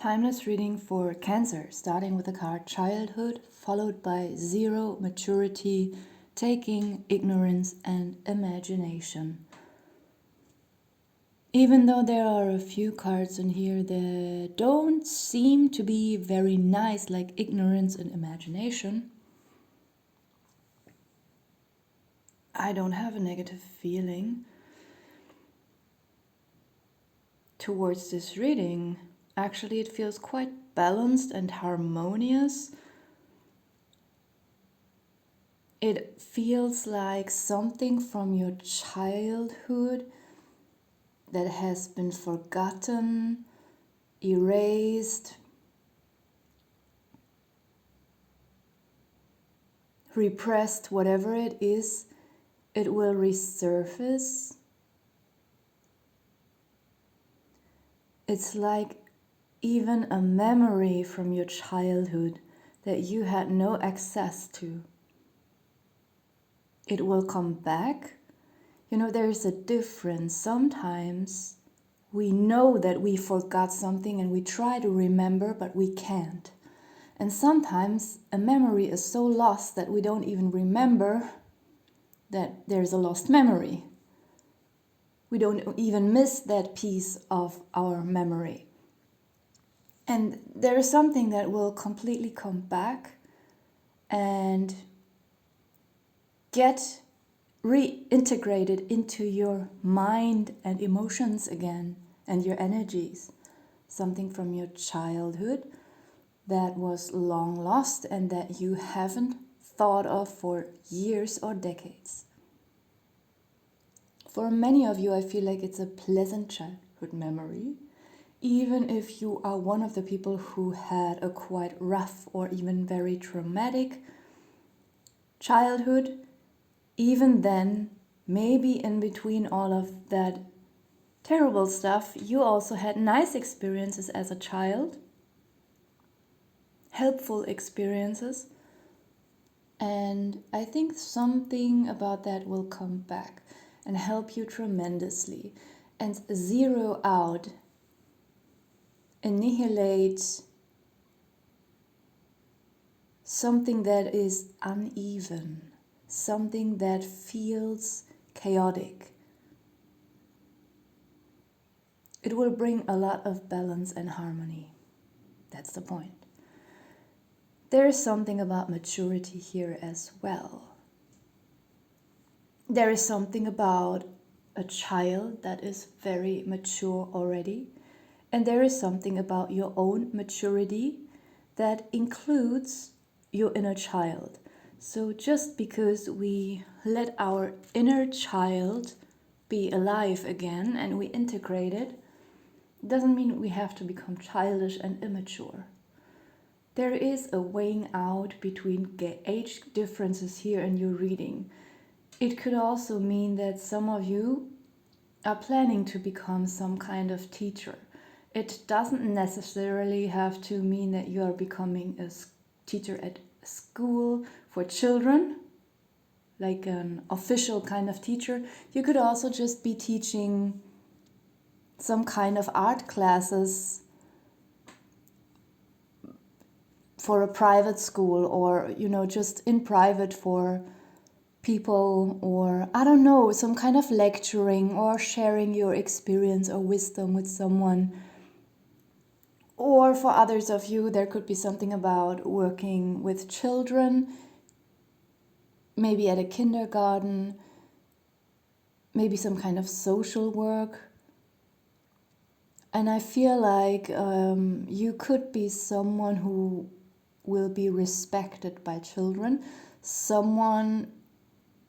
Timeless reading for Cancer, starting with the card Childhood, followed by Zero, Maturity, Taking, Ignorance, and Imagination. Even though there are a few cards in here that don't seem to be very nice, like Ignorance and Imagination, I don't have a negative feeling towards this reading. Actually, it feels quite balanced and harmonious. It feels like something from your childhood that has been forgotten, erased, repressed, whatever it is, it will resurface. It's like even a memory from your childhood that you had no access to. It will come back. You know, there's a difference. Sometimes we know that we forgot something and we try to remember, but we can't. And sometimes a memory is so lost that we don't even remember that there's a lost memory. We don't even miss that piece of our memory. And there is something that will completely come back and get reintegrated into your mind and emotions again and your energies. Something from your childhood that was long lost and that you haven't thought of for years or decades. For many of you, I feel like it's a pleasant childhood memory, even if you are one of the people who had a quite rough or even very traumatic childhood. Even then, maybe in between all of that terrible stuff, you also had nice experiences as a child, helpful experiences, and I think something about that will come back and help you tremendously and zero out, annihilate something that is uneven, something that feels chaotic. It will bring a lot of balance and harmony. That's the point. There is something about maturity here as well. There is something about a child that is very mature already, and there is something about your own maturity that includes your inner child. So just because we let our inner child be alive again and we integrate it, doesn't mean we have to become childish and immature. There is a weighing out between age differences here in your reading. It could also mean that some of you are planning to become some kind of teacher. It doesn't necessarily have to mean that you are becoming a teacher at school for children, like an official kind of teacher. You could also just be teaching some kind of art classes for a private school, or just in private for people, or I don't know, some kind of lecturing or sharing your experience or wisdom with someone. Or for others of you, there could be something about working with children, maybe at a kindergarten, maybe some kind of social work. And I feel like you could be someone who will be respected by children, someone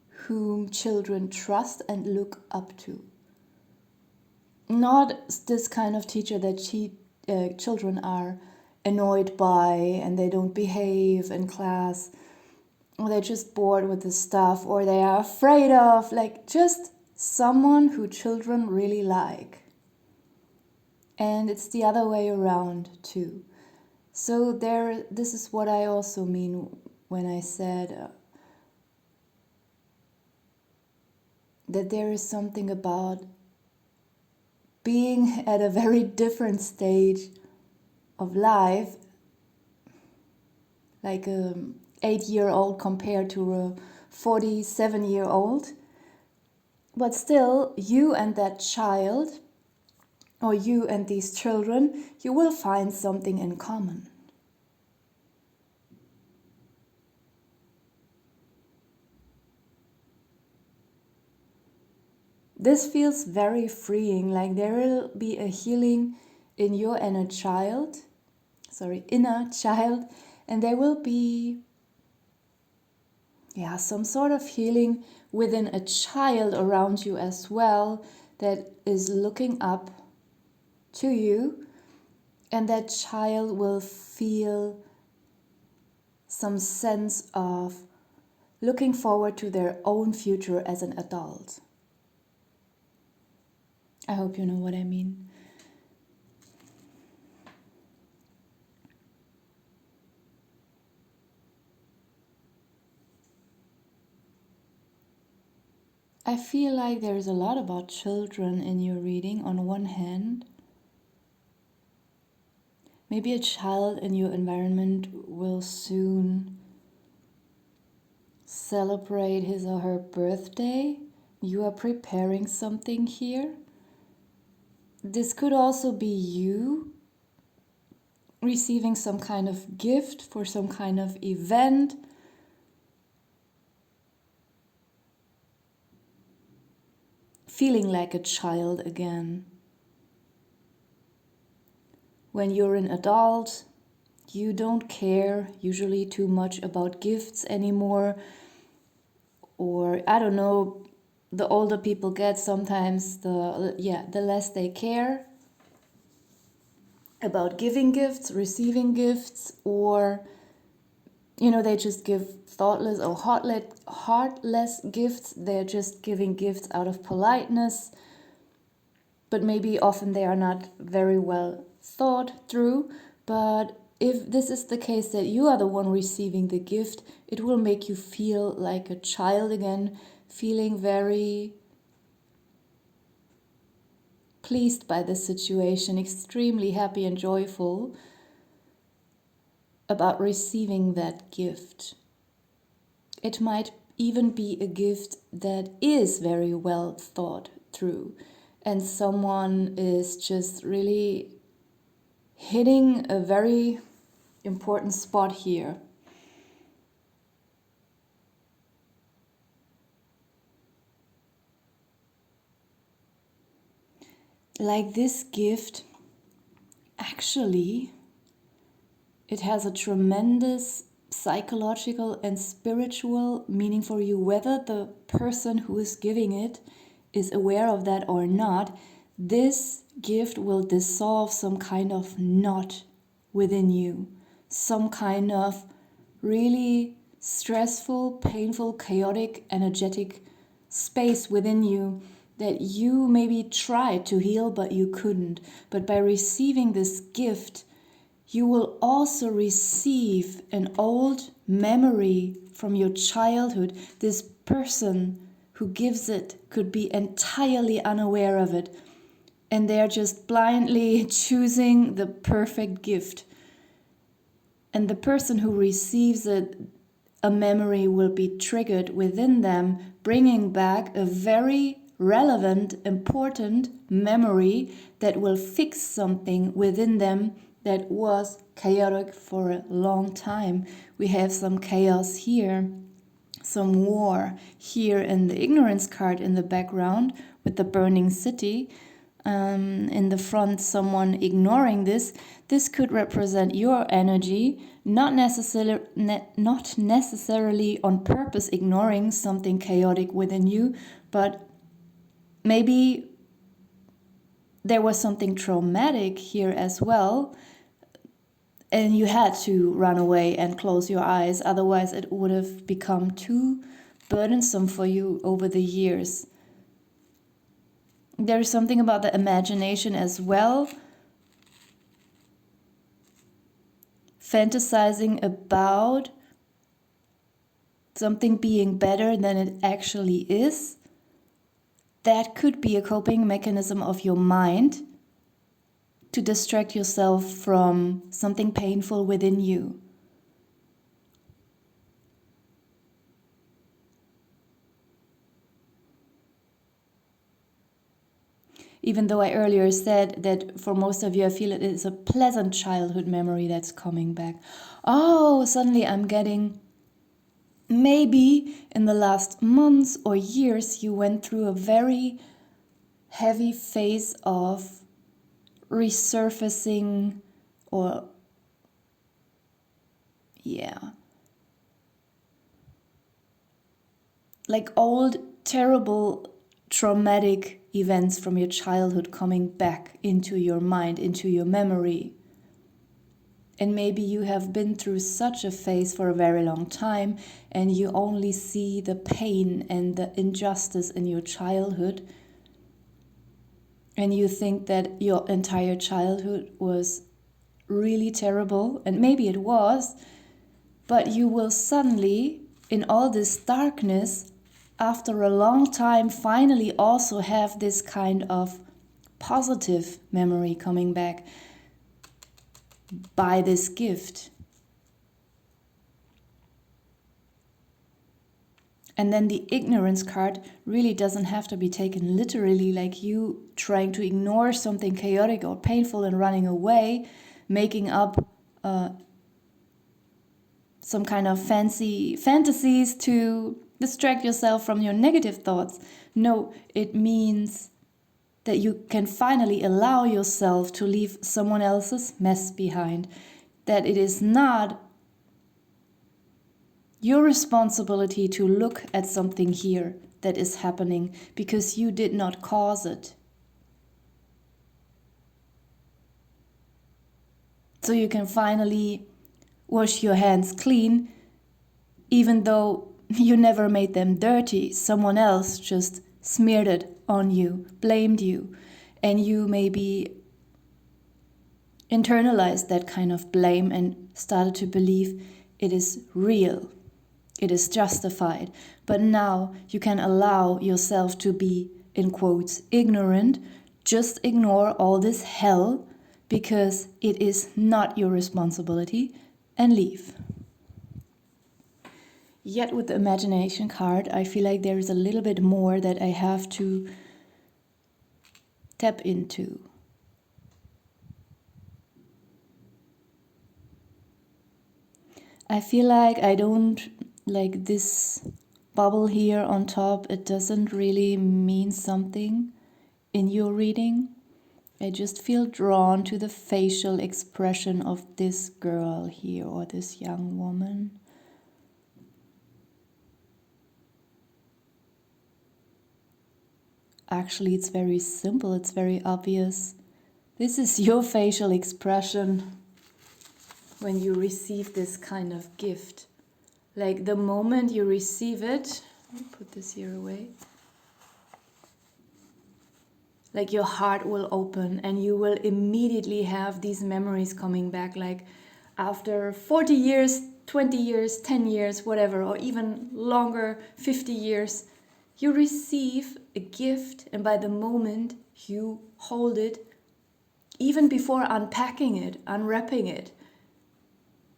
whom children trust and look up to. Not this kind of teacher that children are annoyed by and they don't behave in class, or they're just bored with the stuff, or they are afraid of, like just someone who children really like. And it's the other way around too. So this is what I also mean when I said that there is something about being at a very different stage of life, like a 8-year-old compared to a 47-year-old. But still, you and that child, or you and these children, you will find something in common. This feels very freeing, like there will be a healing in your inner child, and there will be some sort of healing within a child around you as well that is looking up to you, and that child will feel some sense of looking forward to their own future as an adult. I hope you know what I mean. I feel like there's a lot about children in your reading. On one hand, maybe a child in your environment will soon celebrate his or her birthday. You are preparing something here. This could also be you receiving some kind of gift for some kind of event. Feeling like a child again. When you're an adult, you don't care usually too much about gifts anymore. Or I don't know, the older people get, sometimes the less they care about giving gifts, receiving gifts, or they just give thoughtless or heartless gifts. They're just giving gifts out of politeness, but maybe often they are not very well thought through. But if this is the case that you are the one receiving the gift, it will make you feel like a child again, feeling very pleased by the situation, extremely happy and joyful about receiving that gift. It might even be a gift that is very well thought through, and someone is just really hitting a very important spot here. Like this gift, actually, it has a tremendous psychological and spiritual meaning for you, whether the person who is giving it is aware of that or not. This gift will dissolve some kind of knot within you, some kind of really stressful, painful, chaotic, energetic space within you that you maybe tried to heal but you couldn't. But by receiving this gift, you will also receive an old memory from your childhood. This person who gives it could be entirely unaware of it, and they're just blindly choosing the perfect gift. And the person who receives it, a memory will be triggered within them, bringing back a very relevant, important memory that will fix something within them that was chaotic for a long time. We have some chaos here, some war here in the ignorance card in the background with the burning city. In the front, someone ignoring this. This could represent your energy, not necessarily on purpose ignoring something chaotic within you, but maybe there was something traumatic here as well, and you had to run away and close your eyes. Otherwise, it would have become too burdensome for you over the years. There's something about the imagination as well. Fantasizing about something being better than it actually is. That could be a coping mechanism of your mind. to distract yourself from something painful within you. Even though I earlier said that for most of you, I feel it is a pleasant childhood memory that's coming back. Oh, suddenly I'm getting, maybe in the last months or years, you went through a very heavy phase of resurfacing or, like old, terrible, traumatic events from your childhood coming back into your mind, into your memory. And maybe you have been through such a phase for a very long time and you only see the pain and the injustice in your childhood. And you think that your entire childhood was really terrible, and maybe it was, but you will suddenly, in all this darkness, after a long time, finally also have this kind of positive memory coming back by this gift. And then the ignorance card really doesn't have to be taken literally, like you trying to ignore something chaotic or painful and running away, making up some kind of fancy fantasies to distract yourself from your negative thoughts. No, it means that you can finally allow yourself to leave someone else's mess behind, that it is not your responsibility to look at something here that is happening because you did not cause it. So you can finally wash your hands clean, even though you never made them dirty. Someone else just smeared it on you, blamed you, and you maybe internalized that kind of blame and started to believe it is real. It is justified. But now you can allow yourself to be, in quotes, ignorant. Just ignore all this hell because it is not your responsibility and leave. Yet with the imagination card, I feel like there is a little bit more that I have to tap into. I feel like I don't, like this bubble here on top, it doesn't really mean something in your reading. I just feel drawn to the facial expression of this girl here, or this young woman. Actually, it's very simple, it's very obvious. This is your facial expression when you receive this kind of gift. Like the moment you receive it, let me put this here away. Like your heart will open and you will immediately have these memories coming back, like after 40 years, 20 years, 10 years, whatever, or even longer, 50 years, you receive a gift, and by the moment you hold it, even before unpacking it, unwrapping it,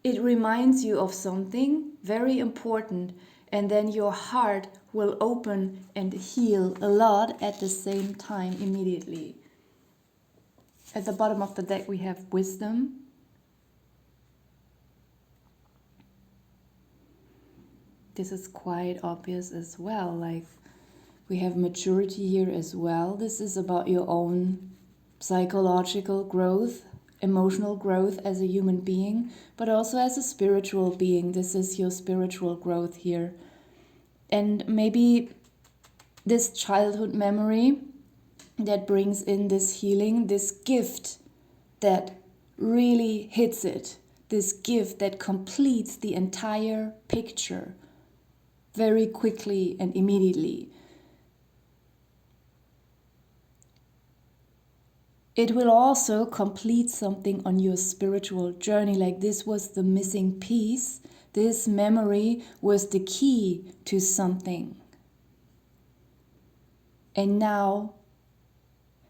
it reminds you of something very important, and then your heart will open and heal a lot at the same time immediately. At the bottom of the deck we have wisdom. This is quite obvious as well, like we have maturity here as well. This is about your own psychological growth, emotional growth as a human being, but also as a spiritual being. This is your spiritual growth here. And maybe this childhood memory that brings in this healing, this gift that really hits it, this gift that completes the entire picture very quickly and immediately. It will also complete something on your spiritual journey, like this was the missing piece. This memory was the key to something. And now,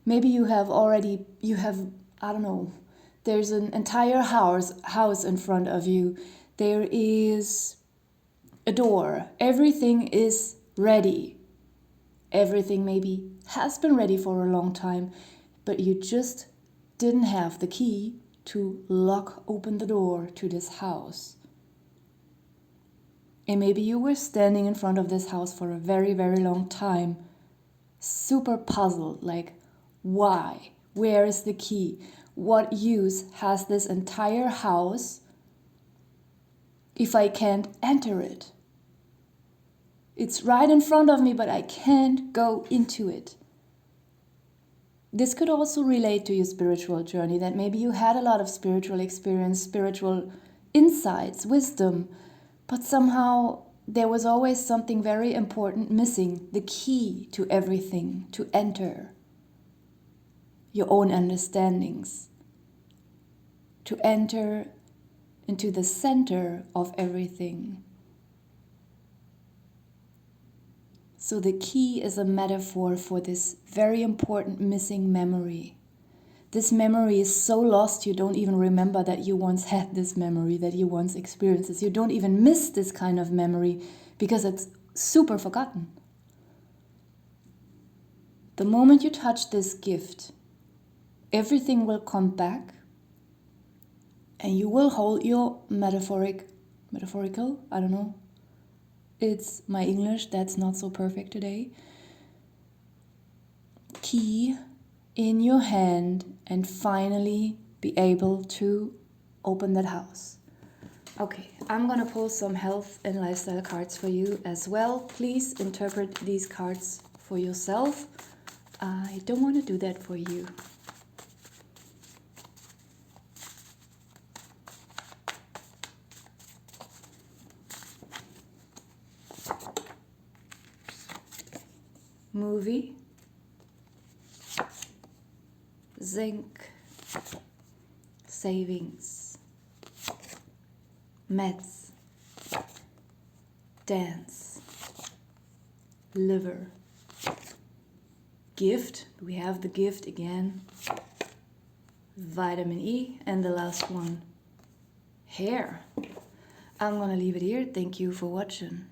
maybe you have I don't know, there's an entire house in front of you. There is a door. Everything is ready. Everything maybe has been ready for a long time, but you just didn't have the key to lock open the door to this house. And maybe you were standing in front of this house for a very, very long time, super puzzled, like, why? Where is the key? What use has this entire house if I can't enter it? It's right in front of me, but I can't go into it. This could also relate to your spiritual journey, that maybe you had a lot of spiritual experience, spiritual insights, wisdom, but somehow there was always something very important missing, the key to everything, to enter your own understandings, to enter into the center of everything. So the key is a metaphor for this very important missing memory. This memory is so lost you don't even remember that you once had this memory, that you once experienced this. You don't even miss this kind of memory because it's super forgotten. The moment you touch this gift, everything will come back and you will hold your metaphorical, I don't know. It's my English that's not so perfect today. Key in your hand and finally be able to open that house. Okay, I'm gonna pull some health and lifestyle cards for you as well. Please interpret these cards for yourself. I don't want to do that for you. Movie, zinc, savings, meds, dance, liver, gift, we have the gift again, vitamin E, and the last one, hair. I'm gonna leave it here. Thank you for watching.